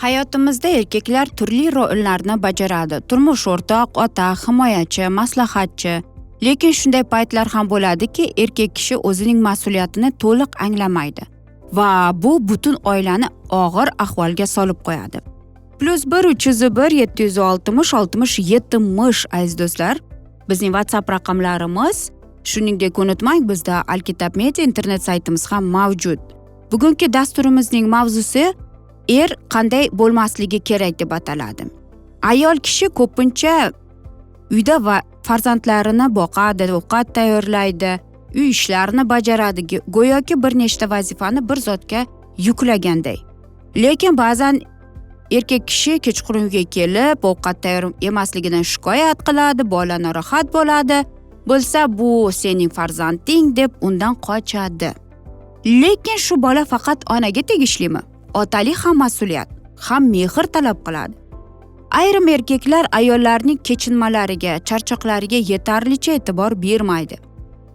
Hayotimizda erkaklar turli rollarni bajaradi. Turmush o'rtoq, ota, himoyachi, maslahatchi. Lekin shunday paytlar ham bo'ladiki, erkak kishi o'zining mas'uliyatini to'liq anglamaydi va bu butun oilani og'ir ahvolga solib qo'yadi. +1 301 760 60 70 aziz do'stlar, bizning WhatsApp raqamlarimiz. Shuningdek, unutmang, bizda Alkitab Media internet saytimiz ham mavjud. Bugungi dasturimizning mavzusi er qanday bo'lmasligi kerak deb ataladi. Ayol kishi ko'pincha uyda va farzandlarini boqadi, ovqat tayyorlaydi, uy ishlarini bajaradi, go'yoki bir nechta vazifani bir zotga yuklaganday. Lekin ba'zan erkak kishi kechqurun uyga kelib, ovqat tayyor emasligidan shikoyat qiladi, bola norohat bo'ladi, bo'lsa bu sening farzanding deb undan qochadi. Lekin shu bola faqat onaga tegishlimi? Otalik ham mas'uliyat, ham mehr talab qiladi. Ayrim erkaklar ayollarning kechinmalariga, charchoqlariga yetarlicha e'tibor bermaydi.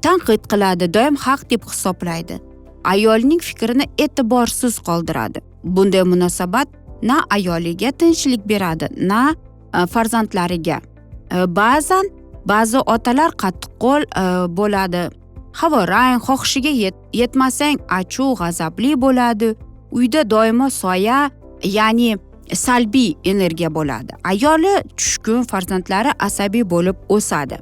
Tanqid qiladi, doim haq deb hisoblaydi. Ayolning fikrini e'tiborsiz qoldiradi. Bunday munosabat na ayoliga tinchlik beradi, na farzandlariga. Ba'zan ba'zi otalar qattiqqo'l bo'ladi. Havorang, xohishiga yetmasang achuv, g'azabli bo'ladi. Uyda doimo soya, ya'ni salbiy energiya bo'ladi. Ayoli tushkun, farzandlari asabiy bo'lib o'sadi.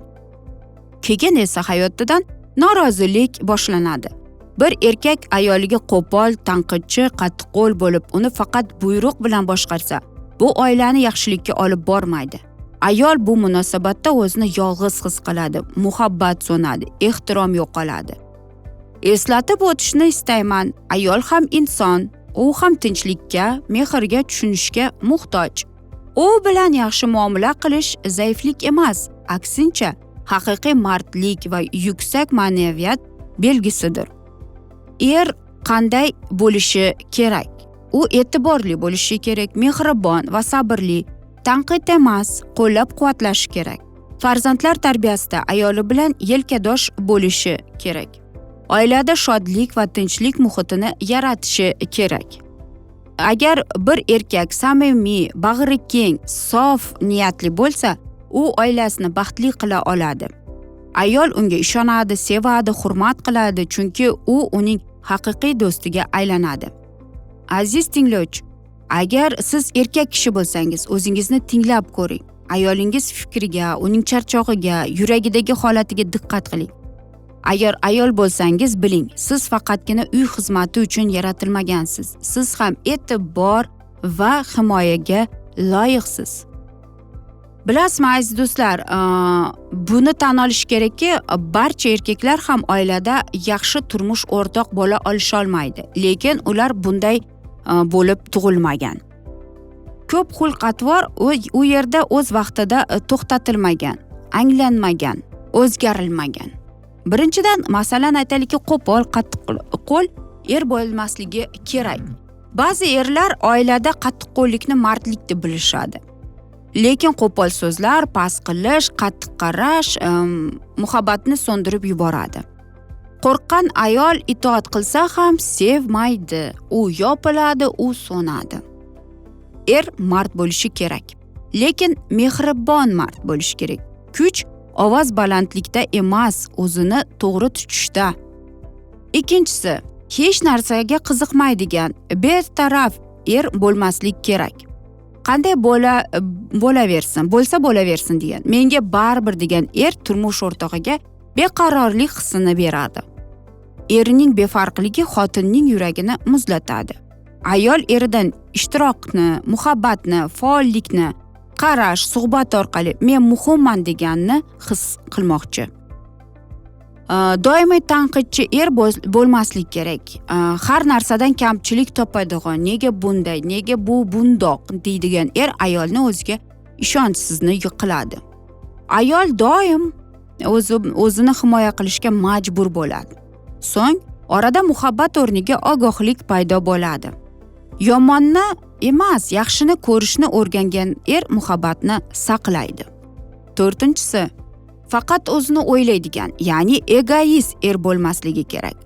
Keyin esa hayotidan norozilik boshlanadi. Bir erkak ayoliga qo'pol, tanqidchi, qattiqqo'l bo'lib, uni faqat buyruq bilan boshqarsa, bu oilani yaxshilikka olib bormaydi. Ayol bu munosabatda o'zini yolg'iz his qiladi, muhabbat so'nadi, ehtirom yo'qoladi. Eslatib o'tishni istayman, ayol ham inson, u ham tinchlikka, mehrga tushunishga muhtoj. U bilan yaxshi muomala qilish zaiflik emas, aksincha haqiqiy mardlik va yuksak ma'naviyat belgisidir. Er qanday bo'lishi kerak? U e'tiborli bo'lishi kerak, mehribon va sabrli, tanqid emas, qo'llab-quvvatlashi kerak. Farzandlar tarbiyasida ayoli bilan yelkadosh bo'lishi kerak. Oilada shodlik va tinchlik muhitini yaratishi kerak. Agar bir erkak samimiy, bag'ri keng, sof niyatli bo'lsa, u oilasini baxtli qila oladi. Ayol unga ishonadi, sevadi, hurmat qiladi, chunki u uning haqiqiy do'stiga aylanadi. Aziz tinglovchi, agar siz erkak kishi bo'lsangiz, o'zingizni tinglab ko'ring. Ayolingiz fikriga, uning charchog'iga, yuragidagi holatiga diqqat qiling. Agar ayol bo'lsangiz, biling, siz faqatgina uy xizmati uchun yaratilmagansiz. Siz ham e'tibor va himoyaga loyiqsiz. Bilasizmi aziz do'stlar, buni tan olish kerakki, barcha erkaklar ham oilada yaxshi turmush o'rtoq bo'la olisha olmaydi. Lekin ular bunday bo'lib tug'ilmagan. Ko'p xulq-atvor u yerda o'z vaqtida to'xtatilmagan, anglanmagan, o'zgarilmagan. Birinchidan, masalan aytaylikki, qo'pol, qattiqqo'l er bo'lmasligi kerak. Ba'zi erlar oilada qattiqqo'llikni mardlik deb bilishadi. Lekin qo'pol so'zlar, past qilish, qattiq qarash muhabbatni so'ndirib yuboradi. Qo'rqqan ayol itoat qilsa ham sevmaydi. U yopiladi, u so'nadi. Er mard bo'lishi kerak. Lekin mehribon mard bo'lishi kerak. Kuch ovoz balandlikda emas, o'zini to'g'ri tutishda. Ikkinchisi, hech narsaga qiziqmaydigan, betaraf er bo'lmaslik kerak. Qanday bo'laversin, bo'lsa bo'laversin degan, menga baribir degan er turmush o'rtog'iga beqarorlik hissini beradi. Erining befarqligi xotinning yuragini muzlatadi. Ayol eridan ishtirokni, muhabbatni, faollikni, qarash, suhbat orqali men muhimman deganni his qilmoqchi. Doimiy tanqidchi er bo'lmaslik kerak. Har narsadan kamchilik topadigan, nega bunday, nega bu bundoq deydigan er ayolni o'ziga ishonchsizni qiladi. Ayol doim o'zini himoya qilishga majbur bo'ladi. So'ng orada muhabbat o'rniga ogohlik paydo bo'ladi. Yomonni emas, yaxshini ko'rishni o'rgangan er muhabbatni saqlaydi. To'rtinchisi, faqat o'zini o'ylaydigan, ya'ni egoist er bo'lmasligi kerak.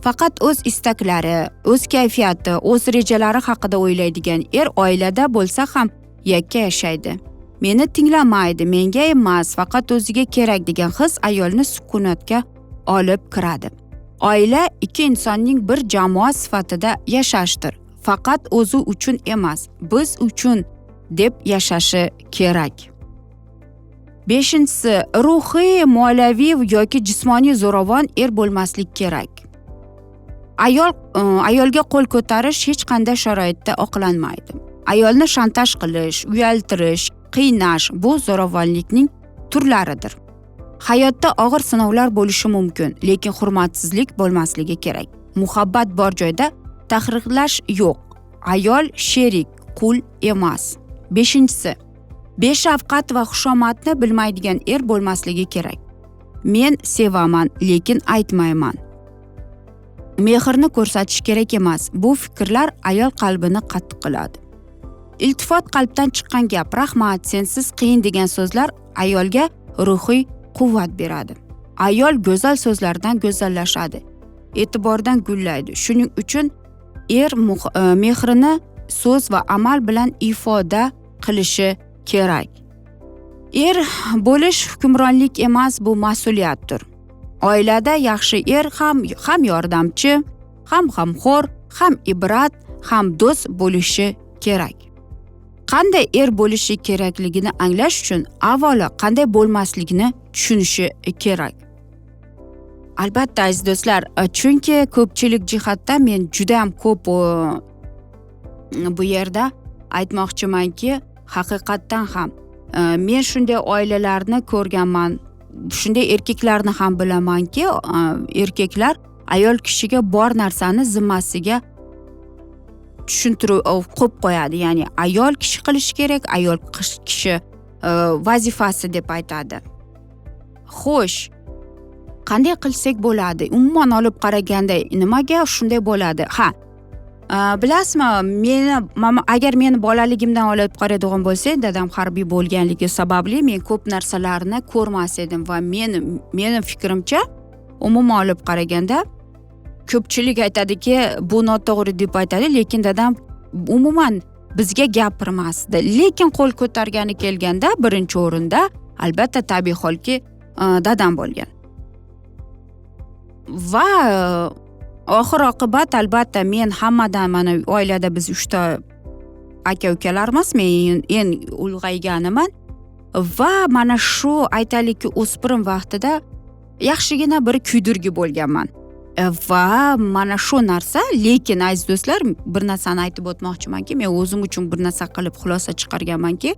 faqat o'z istaklari, o'z kayfiyati, o'z rejalari haqida o'ylaydigan er oilada bo'lsa ham yakka yashaydi. Meni tinglamaydi, menga emas, faqat o'ziga kerak degan his ayolni sukunatga olib kiradi. Oila ikki insonning bir jamoa sifatida yashashdir. Faqat o'zi uchun emas, biz uchun deb yashashi kerak. 5-si, ruhiy, moliyaviy yoki jismoniy zo'ravon er bo'lmaslik kerak. Ayolga qo'l ko'tarish hech qanday sharoitda oqlanmaydi. Ayolni shantaj qilish, uyaltirish, qiynash bu zo'ravonlikning turlaridir. Hayotda og'ir sinovlar bo'lishi mumkin, lekin hurmatsizlik bo'lmasligi kerak. Muhabbat bor joyda tahqirlash yo'q. Ayol sherik, qul emas. 5-si, beshafqat va xushomadni bilmaydigan er bo'lmasligi kerak. Men sevaman, lekin aytmayman. Mehrni ko'rsatish kerak emas. Bu fikrlar ayol qalbini qattiq qiladi. Iltifot qalbdan chiqqan gap, rahmat, sensiz qiyin degan so'zlar ayolga ruhiy quvvat beradi. Ayol go'zal so'zlardan go'zallashadi, e'tibordan gullaydi. Shuning uchun er mehrini so'z va amal bilan ifoda qilishi kerak. Er bo'lish hukmronlik emas, bu mas'uliyatdir. Oilada yaxshi er ham yordamchi, ham g'amxo'r, ham ibrat, ham do'st bo'lishi kerak. Qanday er bo'lishi kerakligini anglash uchun avvalo qanday bo'lmasligini tushunishi kerak. Albatta aziz do'stlar, chunki ko'pchilik jihatdan men juda ham ko'p bu yerda aytmoqchimanki, haqiqatdan ham men shunday oilalarni ko'rganman, shunday erkaklarni ham bilamanki, erkaklar ayol kishiga bor narsani zimmasiga tushuntirib qo'yib qo'yadi. Ya'ni ayol kishi qilish kerak, ayol kishi vazifasi deb aytadi. Xo'sh, qanday qilsak bo'ladi? Umuman olib qaraganda nimaga shunday bo'ladi? Bilasizmi, agar meni bolaligimdan olib qaraydigan bo'lsak, dadam harbiy bo'lganligi sababli men ko'p narsalarni ko'rmas edim va meni fikrimcha, umuman olib qaraganda ko'pchilik aytadiki, bu noto'g'ri deb aytadi, lekin dadam umuman bizga gapirmasdi. Lekin qo'l ko'targani kelganda birinchi o'rinda albatta tabiiy holki dadam bo'lgan. Va oxir oqibat albatta men hammadan, mana oilada biz 3 ta aka-ukalarmiz, men eng ulg'ayganiman va mana shu aytaylikki o'spirim vaqtida yaxshigina bir kuydirgi bo'lganman. Va mana shu narsa, lekin aziz do'stlar, bir narsani aytib o'tmoqchimanki, men o'zim uchun bir narsa qilib xulosa chiqarganmanki,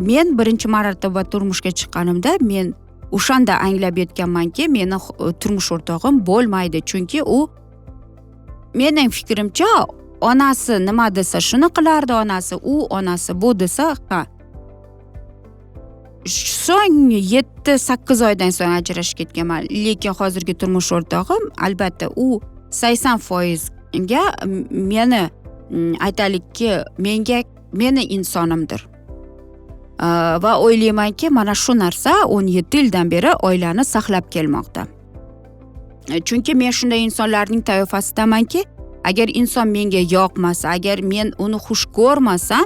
men birinchi marotaba turmushga chiqqanimda men o'shanda anglab yetganmanki, meni turmush o'rtog'im bo'lmaydi, chunki u mening fikrimcha onasi nima desa shuni qilardi, onasi bu desa, so'ng 7-8 oydan so'ng ajrashib ketganman. Lekin hozirgi turmush o'rtog'im albatta u 80% ga meni aytaylikki, meni insonimdir. Va o'ylaymanki, mana shu narsa 17 yildan beri oilani saqlab kelmoqda. Chunki men shunday insonlarning toifasidamanki, agar inson menga yoqmasa, agar men uni xush ko'rmasam,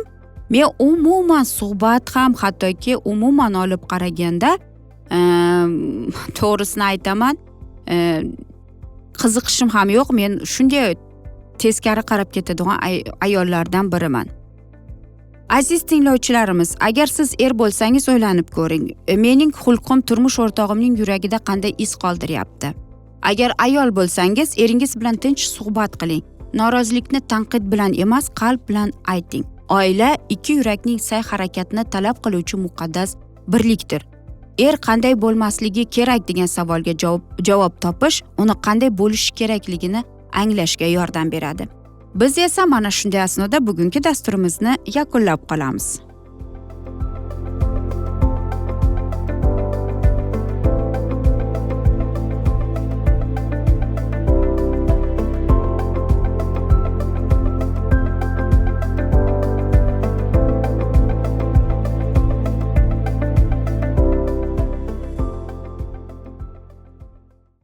men umuman suhbat ham, hattoki umuman olib qaraganda, to'g'risini aytaman, qiziqishim ham yo'q. Men shunday teskari qarab ketadigan ayollardan biriman. Aziz tinglovchilarimiz, agar siz er bo'lsangiz o'ylanib ko'ring. Mening xulqim turmush o'rtog'imning yuragida qanday iz qoldiryapti? Agar ayol bo'lsangiz, eringiz bilan tinch suhbat qiling. Norozilikni tanqid bilan emas, qalb bilan ayting. Oila ikki yurakning sa'y-harakatini talab qiluvchi muqaddas birlikdir. Er qanday bo'lmasligi kerak degan savolga javob topish, uni qanday bo'lishi kerakligini anglashga yordam beradi. Biz esa mana shunday asnoda bugungi dasturimizni yakunlab qolamiz.